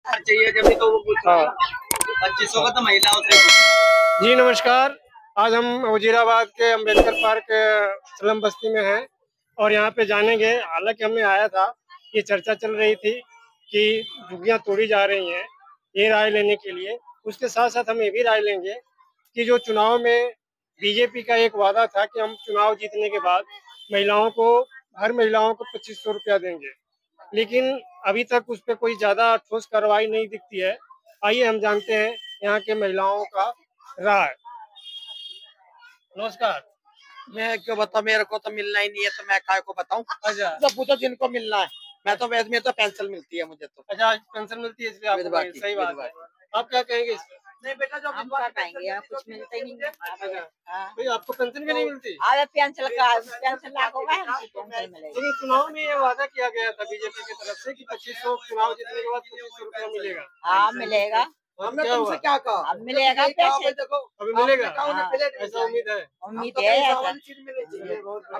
चाहिए जब भी तो वो कुछ हाँ 2500 का तो महिलाओं से। जी नमस्कार, आज हम वजीराबाद के अम्बेडकर पार्क स्लम बस्ती में हैं और यहाँ पे जानेंगे। हालांकि हमें आया था, ये चर्चा चल रही थी कि झुग्गियाँ तोड़ी जा रही हैं, ये राय लेने के लिए। उसके साथ साथ हम ये भी राय लेंगे कि जो चुनाव में बीजेपी का एक वादा था कि हम चुनाव जीतने के बाद महिलाओं को, हर महिलाओं को 2500 रुपया देंगे, लेकिन अभी तक उस पर कोई ज़्यादा ठोस कार्रवाई नहीं दिखती है। आइए हम जानते हैं यहाँ के महिलाओं का राय। नमस्कार। मैं क्यों बताऊं, मेरे को तो मिलना ही नहीं है तो मैं काय को बताऊं। अच्छा, तो पूछो जिनको मिलना है। मैं तो वैसे में तो पेंशन मिलती है मुझे तो। अच्छा, पेंशन मिलती है इसलिए आपको सही बात है। आप क्या कहेंगे इस पर? नहीं बेटा, जो हम क्या कहेंगे, यहाँ कुछ मिलता ही नहीं है। भाई आपको पेंशन भी नहीं मिलती? अरे पेंशन लाख होगा, लेकिन चुनाव में ये वादा किया गया था बीजेपी की तरफ से कि 2500 चुनाव जीतने के बाद 2500 रुपया मिलेगा। हाँ मिलेगा। हमने तुमसे क्या कहा? अब मिलेगा पैसे, देखो अभी मिलेगा। ऐसा उम्मीद है। उम्मीद है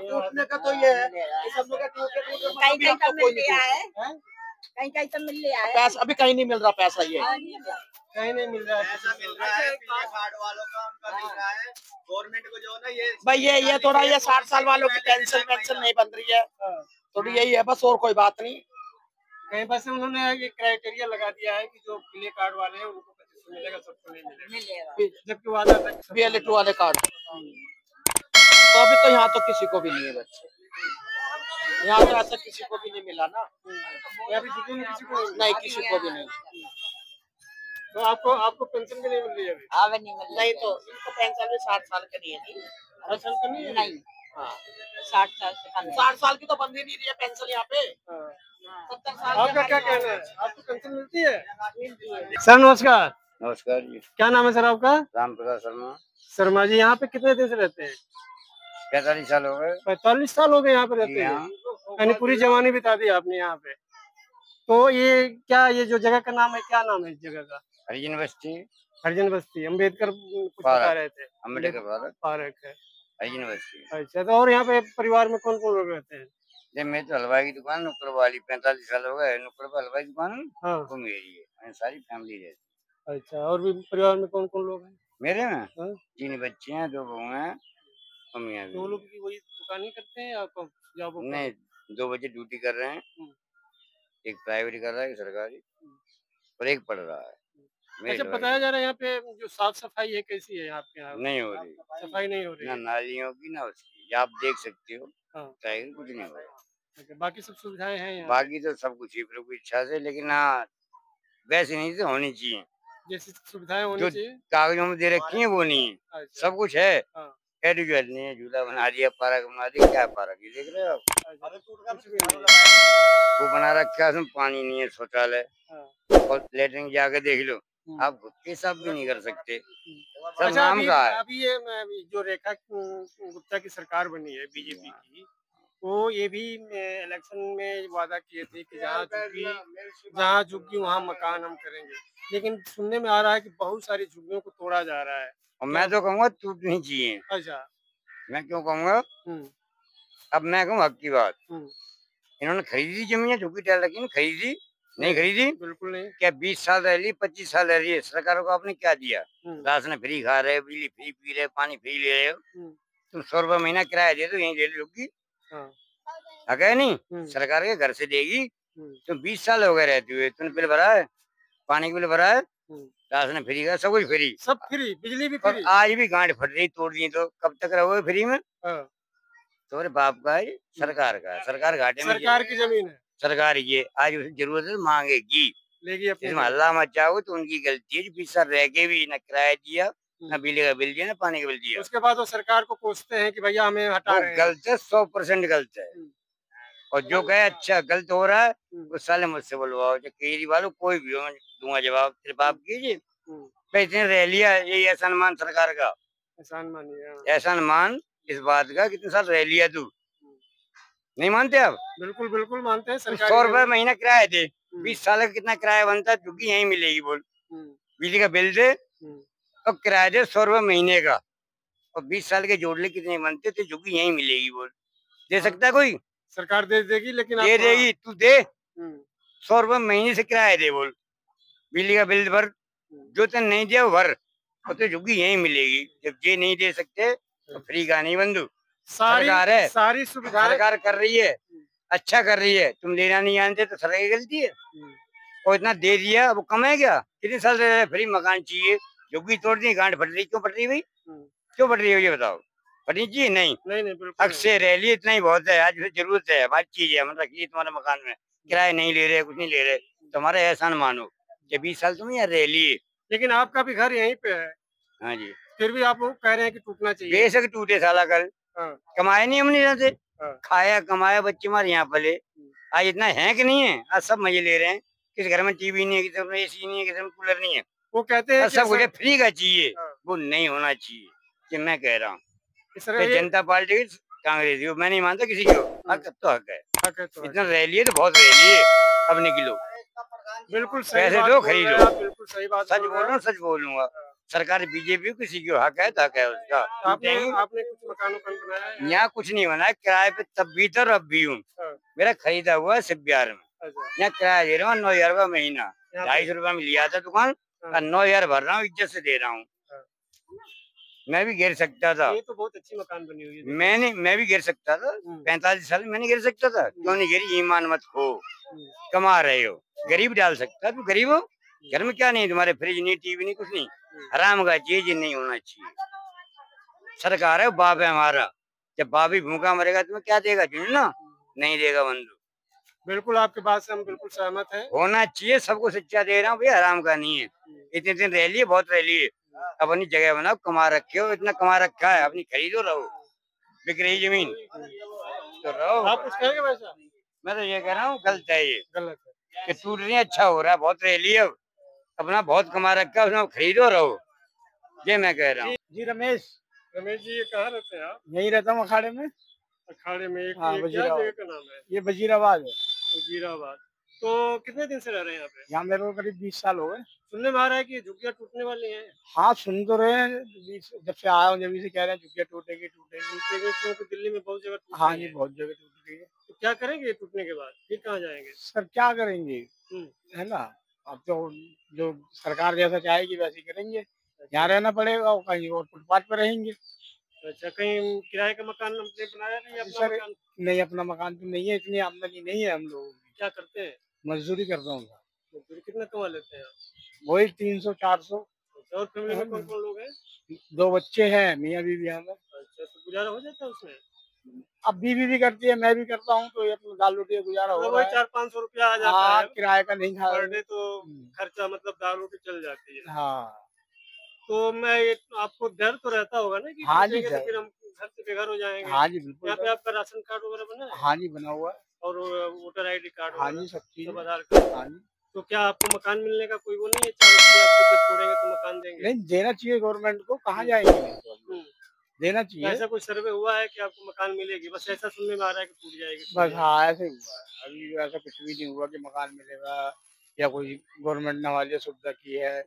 टूटने का तो ये है, कहीं कहीं तो मिल गया है, कहीं कहीं तो मिल गया है। पैसा अभी कहीं नहीं मिल रहा, पैसा ये कहीं नहीं मिल रहा है। ऐसा मिल रहा है कार्ड वालों का, उनका मिल रहा है। गवर्नमेंट को जो ना ये भाई ये थोड़ा ये 60 साल वालों की पेंशन नहीं बन रही है, थोड़ी यही है बस, और कोई बात नहीं। कहीं बस उन्होंने ये क्राइटेरिया लगा दिया है कि जो पीले कार्ड वाले हैं उनको 2500 मिलेगा, सबको नहीं मिलेगा। जबकि वादा था BLET वाले कार्ड तो अभी तो यहाँ तो किसी को भी नहीं है बच्चे, यहाँ तो ऐसा किसी को भी नहीं मिला ना। यहाँ भी किसी को नहीं, किसी को भी नहीं। तो आपको पेंशन भी नहीं मिल रही है अभी? नहीं तो इनको पेंशन भी 60 साल के लिए नहीं, 60 साल का नहीं है? नहीं, हाँ 60 साल से 60 साल की तो बंद ही नहीं रही है पेंशन यहाँ पे। 70 साल आपका क्या कहना है, आपको पेंशन मिलती है? सर नमस्कार। नमस्कार जी। क्या नाम है सर आपका? राम प्रकाश शर्मा। शर्मा जी, यहाँ पे कितने दिन से रहते हैं? 45 साल हो गए। 45 साल हो गए यहाँ पे रहते हैं, यानी पूरी जवानी बिता दी आपने यहाँ पे। तो ये क्या, ये जो जगह का नाम है, क्या नाम है इस जगह का? हरिजन बस्ती। हरिजन बस्ती, अम्बेडकर कुछ बता रहे थे। अम्बेडकर पार्क है, हरिजन बस्ती। अच्छा। तो और यहाँ पे परिवार में कौन कौन लोग रहते हैं? जब मैं तो हलवाई की दुकान नुक्कड़ वाली 45 साल हो गए, नुक्कड़ पर हलवाई दुकान हाँ वो मेरी है, सारी फैमिली रहती। अच्छा, और भी परिवार में कौन कौन लोग हैं? मेरे में हाँ? 3 बच्चे हैं, 2 बहू हैं, मम्मियाँ भी। 2 लोग की वही दुकान ही करते हैं या जॉब? नहीं, 2 बच्चे ड्यूटी कर रहे हैं, एक प्राइवेट कर रहा है, एक सरकारी, और एक पढ़ रहा है। अच्छा, बताया जा रहा है यहाँ पे जो साफ सफाई है कैसी है आपके यहाँ? नहीं हो रही, सफाई नहीं हो रही ना है। नालियों की ना उसकी, आप देख सकते हो। हाँ, कुछ नहीं हो रहा। अच्छा, बाकी सब सुविधाएं हैं यहाँ? बाकी तो सब कुछ ही प्रभु की इच्छा से, लेकिन हाँ वैसे नहीं तो होनी चाहिए, जैसी सुविधाएं होनी जो चाहिए कागजों में दे रखी है वो नहीं है। अच्छा, सब कुछ है, हाँ, एडुकेट नहीं है। झूला बना दिया, पार्क बना दिया, क्या पार्क ये देख रहे हो आप? कुछ भी नहीं है। वो बना रखा है, उसमें पानी नहीं है, शौचालय हाँ। और लेटरिन जाके देख लो, आप खुद के हिसाब भी नहीं कर सकते। सब अच्छा, नाम का है। अभी ये जो रेखा गुप्ता की सरकार बनी है बीजेपी की, वो ये भी इलेक्शन में वादा किए थे कि जहाँ झुग्गी वहाँ मकान हम करेंगे, लेकिन सुनने में आ रहा है कि बहुत सारी झुग्गियों को तोड़ा जा रहा है। और मैं तो कहूँगा टूटनी चाहिए। अच्छा। मैं क्यों कहूँगा, अब मैं कहूँ हक की बात, इन्होंने खरीदी जमीन, झुग्गी डाल रखी है, खरीदी नहीं खरीदी? बिल्कुल नहीं। क्या 20 साल रह ली, 25 साल रह रही है, सरकारों को आपने क्या दिया? राशन फ्री खा रहे, बिजली फ्री पी रहे, पानी फ्री ले रहे हो। तुम 100 रुपये महीना किराया दे दो, यहीं ले लोगी। हक है नहीं? सरकार के घर से देगी। तुम 20 साल हो गए रहते हुए, तुमने बिल भरा है, पानी का बिल भरा है, राशन फ्री का, सब कुछ फ्री, सब फ्री, बिजली भी फ्री। आज भी गांठ फट रही, तोड़ दी तो कब तक रहोगे फ्री में? तुम्हारे बाप का है, सरकार का है, सरकार घाटे में, सरकार की जमीन है, सरकार ये आज उसे जरूरत है मांगेगी, लेगी अपनी। इसमें हल्ला मचाओ तो उनकी गलती है, 20 साल रह के भी न किराया दिया, न बिजली का बिल दिया, न पानी का बिल दिया। उसके बाद वो सरकार को कोसते हैं कि भैया हमें हटा रहे हैं। गलत है, 100% गलत है। और जो कहे अच्छा गलत हो रहा है, उस साले मुझसे बोलवाओ, जो केजरीवाल कोई भी हो, मैं दूंगा जवाब। तेरे बाप कीजिए इतने रह लिया, ये एहसान मान सरकार का, एहसान मानिए, एहसान मान इस बात का, कितने साल रह लिया तू, नहीं मानते आप? बिल्कुल बिल्कुल मानते हैं। 100 रुपए महीना किराया दे, 20 साल का कितना किराया बनता है? झुग्गी यहीं मिलेगी बोल, बिजली का बिल दे और किराया दे 100 रुपए महीने का, और 20 साल के जोड़ ले कितने बनते तो झुग्गी यहीं मिलेगी बोल। दे सकता है कोई? सरकार दे देगी, लेकिन दे देगी, तू दे 100 रुपए महीने से किराया दे बोल, बिजली का बिल भर, जो तो नहीं दिया वो भर, और तो झुग्गी यही मिलेगी। जब ये नहीं दे सकते तो फ्री का नहीं बंधु। सरकार है, सारी सुविधाएं सरकार कर रही है, अच्छा कर रही है, तुम लेना नहीं जानते तो सरकार की गलती है। और इतना दे दिया, वो कम है क्या? कितने साल रह रहे फ्री मकान चाहिए, झुग्गी तोड़ दी, गांठ फट रही, क्यों फट रही भाई? क्यों फट रही है ये बताओ? फटनी चाहिए नहीं? नहीं बिल्कुल हक से रह लिए, इतना ही बहुत है। आज जरूरत है, हमारी चीज है, हम रख लिए तुम्हारे मकान में, किराया नहीं ले रहे, कुछ नहीं ले रहे, तुम्हारा एहसान मानो कि 20 साल तुम यहाँ रह लिए। लेकिन आपका भी घर यहीं पे है। हाँ जी, फिर भी आप लोग कह रहे हैं कि टूटना चाहिए। बेशक टूटे साला कल, कमाए नहीं हमने यहाँ से, खाया कमाया, बच्चे हमारे यहाँ पले, आज इतना है कि नहीं है? आज सब मजे ले रहे हैं। किस घर में टीवी नहीं है, किसी में एसी नहीं है, किसी में कूलर नहीं है, वो कहते हैं सब कुछ फ्री का चाहिए। वो नहीं होना चाहिए, कि मैं कह रहा हूँ जनता पार्टी कांग्रेस, मैं नहीं मानता किसी को, हक तो हक है। इतना रह लिए तो बहुत रह लिए, अब निकलो। बिल्कुल सही पैसे बात दो, बोल रहे हैं खरीदो। आप, बिल्कुल सही बात सच बोल रहा हूँ, सच बोलूंगा। सरकार बीजेपी किसी को हक है तो हक है उसका। आपने कुछ मकान बनाया है? यहाँ कुछ नहीं बना है, किराए पे तब भी था, अब भी हूँ। मेरा खरीदा हुआ है सिब्बियार में, यहाँ किराया दे रहा हूँ 9,000 रुपया महीना। 250 रुपया में लिया था दुकान, 9,000 भर रहा हूँ, इज्जत से दे रहा हूँ। मैं भी गिर सकता था। ये तो बहुत अच्छी मकान बनी हुई है। मैं भी गिर सकता था, 45 साल में मैं नहीं गिर सकता था, क्यों नहीं गिरी? ईमान मत खो, कमा रहे हो, गरीब डाल सकता है, तू गरीब हो, घर में क्या नहीं, तुम्हारे फ्रिज नहीं, टीवी नहीं, कुछ नहीं, हराम का चीज नहीं होना चाहिए। सरकार है, बाप है हमारा, जब बाप ही भूखा मरेगा तुम्हें क्या देगा? ना नहीं देगा बंधु। बिल्कुल आपके बात से हम बिल्कुल सहमत हैं। होना चाहिए, सबको शिक्षा दे रहा हूँ भैया, हराम का नहीं है। इतने दिन रह लिए, बहुत रह लिए, अपनी जगह बनाओ, कमा रखे हो, इतना कमा रखा है, अपनी खरीदो, रहो, बिक रही जमीन तो रहो। आप कुछ कहेंगे वैसा? मैं तो ये कह रहा हूँ गलत है, ये गलत है कि टूट रही, अच्छा हो रहा है, बहुत रह लिए, अब अपना बहुत कमा रखा है, उसमें खरीदो, रहो, ये मैं कह रहा हूँ। जी रमेश जी, ये कहाँ रहते हैं आप? यही रहता हूँ अखाड़े में। अखाड़े में हाँ, क्या जगह का नाम है? ये वजीराबाद है। वजीराबाद। तो कितने दिन से रह रहे हैं यहाँ पे? यहाँ मेरे को करीब 20 साल हो गए। सुनने में आ रहा है कि झुग्गियाँ टूटने वाली हैं। हाँ, सुन तो रहे हैं, जब से आया हूँ जब से कह रहे हैं झुग्गियाँ टूटेगी क्योंकि दिल्ली में बहुत जगह। हाँ जी, बहुत जगह टूट गई है। तो क्या करेंगे टूटने के बाद? फिर कहाँ जाएंगे? सर क्या करेंगे, है ना, अब तो जो सरकार जैसा चाहेगी वैसे करेंगे। यहाँ रहना पड़ेगा और कहीं और फुटपाथ पर रहेंगे। अच्छा, कहीं किराए का मकान हमने बनाया नहीं? अपना मकान? नहीं, अपना मकान तो नहीं है, इतनी आमदनी नहीं है हम लोगों की। क्या करते हैं? मजदूरी करता हूँ। मजदूरी कितना कमा लेते हैं? वही 300-400। और फैमिली में कौन कौन लोग हैं? 2 बच्चे हैं, मियाँ बीवी हैं। अच्छा, तो गुजारा हो जाता है उसमें? अब बीवी भी करती है, मैं भी करता हूँ, तो ये अपना दाल रोटी गुजारा हो रहा है। 400-500 रुपया आ जाता है किराए का नहीं पर डे, तो खर्चा मतलब दाल रोटी चल जाती है। हाँ, तो मैं आपको डर तो रहता होगा ना कि हाँ जी, तो फिर हम घर से बेघर हो जाएंगे? हाँ जी बिल्कुल। यहाँ पे आपका राशन कार्ड वगैरह बना है? हाँ जी, बना हुआ है। और वोटर ID कार्ड? हाँ जी, सब चीज, आधार कार्ड। हाँ जी। तो क्या आपको मकान मिलने का कोई वो नहीं है चांस कि आपको जब छोड़ेंगे तो मकान देंगे? नहीं, देना चाहिए गवर्नमेंट को, कहाँ जाएंगे, देना चाहिए। ऐसा कोई सर्वे हुआ है कि आपको मकान मिलेगी? बस ऐसा सुनने में आ रहा है कि टूट जाएगी। बस हाँ, ऐसे हुआ है, अभी ऐसा कुछ भी नहीं हुआ कि मकान मिलेगा या कोई गवर्नमेंट ने हमारे लिए सुविधा की है,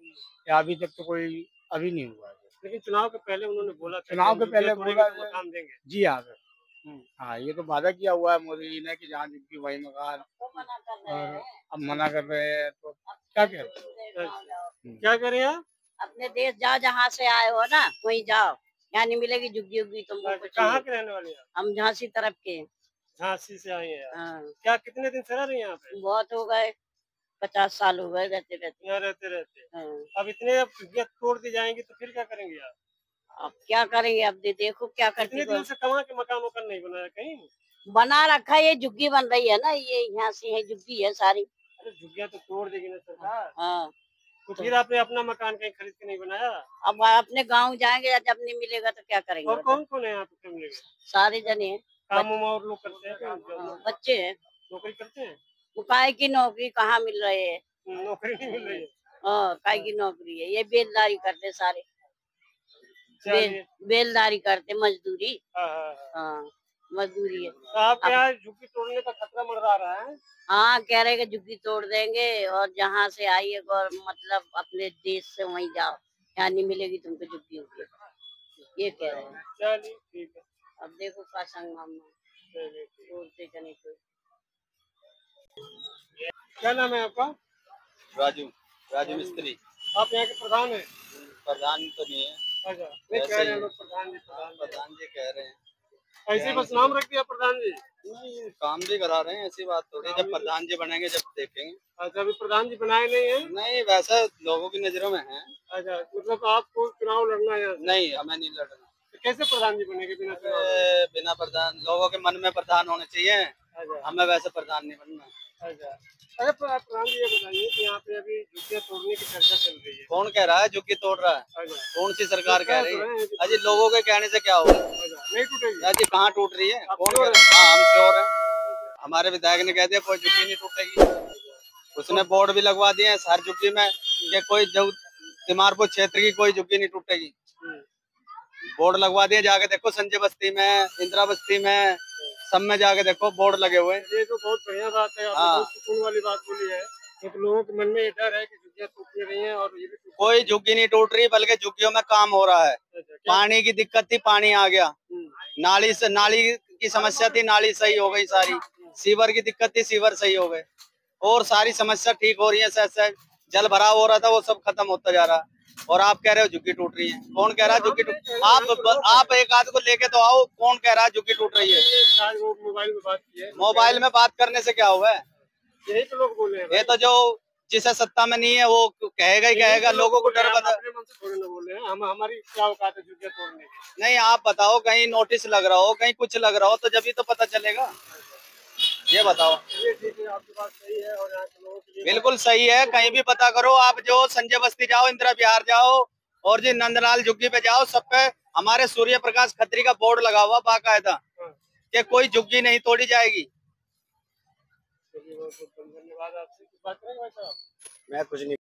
या अभी तक तो कोई अभी नहीं हुआ है। लेकिन चुनाव के पहले उन्होंने बोला था, चुनाव के पहले बोला मकान देंगे। जी हाँ सर, हाँ, ये तो वादा किया हुआ है मोदी जी ने कि जहाँ जिनकी वही मकान, और अब मना कर रहे हैं, तो क्या कह रहे हैं? क्या करें आप? अपने देश जाओ, जहाँ से आए हो ना वहीं जाओ, यहाँ नहीं मिलेगी झुग्गी उग्गी तुमको। कहाँ के रहने वाले हैं? हम झांसी तरफ के। झांसी से आए हैं? हाँ। क्या कितने दिन से रह रहे हैं यहाँ पे? बहुत हो गए, 50 साल हो गए रहते रहते। यहाँ रहते। हाँ। अब इतने झुग्गियाँ तोड़ दी जाएंगी तो फिर क्या करेंगे आप? अब क्या करेंगे, अब देखो क्या करते। इतने दिन से कमा के मकान वकान नहीं बनाया कहीं? बना रखा है, ये झुग्गी बन रही है ना, ये यहाँ से है झुग्गी है सारी। अरे झुग्गियाँ तो तोड़ देगी ना सरकार। हाँ, तो फिर आपने अपना मकान कहीं खरीद के नहीं बनाया? अब अपने गाँव जाएंगे, जब नहीं मिलेगा तो क्या करेंगे। और कौन कौन है यहाँ पे फैमिली में? सारे जने हैं। काम और लोग करते हैं? बच्चे हैं, नौकरी करते हैं? काय की नौकरी कहाँ मिल रही है? नौकरी नहीं मिल रही है? हाँ, काय की नौकरी है, ये बेलदारी करते सारे, बेलदारी करते, मजदूरी। हाँ, मजदूरी है। तो आपके यहाँ झुग्गी तोड़ने का खतरा मंडरा रहा है? हाँ, कह रहे कि झुग्गी तोड़ देंगे और जहाँ से आई है मतलब अपने देश से वहीं जाओ, यहाँ नहीं मिलेगी तुमको झुग्गी उग्गी, ये कह रहे हैं। चलिए ठीक है, अब देखो का संगम तोड़ते जने को। क्या नाम है आपका? राजू। राजू मिस्त्री। आप यहाँ के प्रधान हैं? प्रधान तो नहीं है। अच्छा, नहीं कह रहे हैं लोग प्रधान जी कह रहे हैं। ऐसे बस नाम रख दिया प्रधान जी? नहीं, काम भी करा रहे हैं, ऐसी बात थोड़ी। जब प्रधान जी बनेंगे जब देखेंगे। अच्छा, अभी प्रधान जी बनाए नहीं है? नहीं, वैसा लोगों की नजरों में है। अच्छा, मतलब आपको चुनाव लड़ना है? नहीं, हमें नहीं लड़ना। तो कैसे प्रधान जी बनेंगे बिना चुनाव? बिना प्रधान, लोगों के मन में प्रधान होने चाहिए। अच्छा, हमें वैसे प्रधान नहीं बनना। अच्छा, अरे प्रधान जी ये बताइए कि यहाँ पे अभी झुग्गियाँ तोड़ने की चर्चा चल रही है। कौन कह रहा है झुग्गी तोड़ रहा है? अच्छा, कौन सी सरकार कह रही है? अच्छा, अजी लोगों के कहने से क्या होगा? नहीं टूटेगी? अजी कहाँ टूट रही है? कौन कह रहा है? हाँ, हम श्योर हैं। हमारे विधायक ने कह दिया कोई झुग्गी नहीं टूटेगी। उसने बोर्ड भी लगवा दिए हैं हर झुग्गी में कि कोई तिमारपुर क्षेत्र की कोई झुग्गी नहीं टूटेगी। बोर्ड लगवा दिए, जाके देखो संजय बस्ती में, इंदिरा बस्ती में, सब में जाके देखो बोर्ड लगे हुए। ये तो बहुत बढ़िया बात है, आपने बहुत सुकून वाली बात बोली है। तो लोगों के मन में ये डर है कि झुग्गियाँ टूट रही हैं और ये भी कोई झुग्गी नहीं टूट रही, बल्कि झुग्गियों में काम हो रहा है। पानी की दिक्कत थी, पानी आ गया। नाली की समस्या थी, नाली सही हो गई सारी। सीवर की दिक्कत थी, सीवर सही हो गए और सारी समस्या ठीक हो रही है। सहज जल भराव हो रहा था, वो सब खत्म होता जा रहा है। और आप कह रहे हो झुग्गी टूट रही है? कौन कह रहा है झुग्गी टूट? आप एक आध को लेके तो आओ, कौन कह रहा है झुग्गी टूट रही है? मोबाइल में बात की है। मोबाइल में बात करने से क्या हुआ है? यही तो लोग बोले हैं। ये तो जो जिसे सत्ता में नहीं है वो कहेगा ही कहेगा। लोगों को डर बता थोड़ी ना बोले हैं। हम हमारी क्या औकात है झुग्गियाँ तोड़ने की? नहीं, आप बताओ, कहीं नोटिस लग रहा हो, कहीं कुछ लग रहा हो तो जब ही तो पता चलेगा। ये बताओ। ये ठीक है, आपकी बात सही है और यहाँ के लोगों के लिए बिल्कुल सही है। कहीं भी पता करो आप, जो संजय बस्ती जाओ, इंदिरा विहार जाओ और जी नंदलाल झुग्गी पे जाओ, सब पे हमारे सूर्य प्रकाश खत्री का बोर्ड लगा हुआ बाकायदा कि कोई झुग्गी नहीं तोड़ी जाएगी। धन्यवाद। आपसे बात करेंगे भाई साहब? मैं कुछ नहीं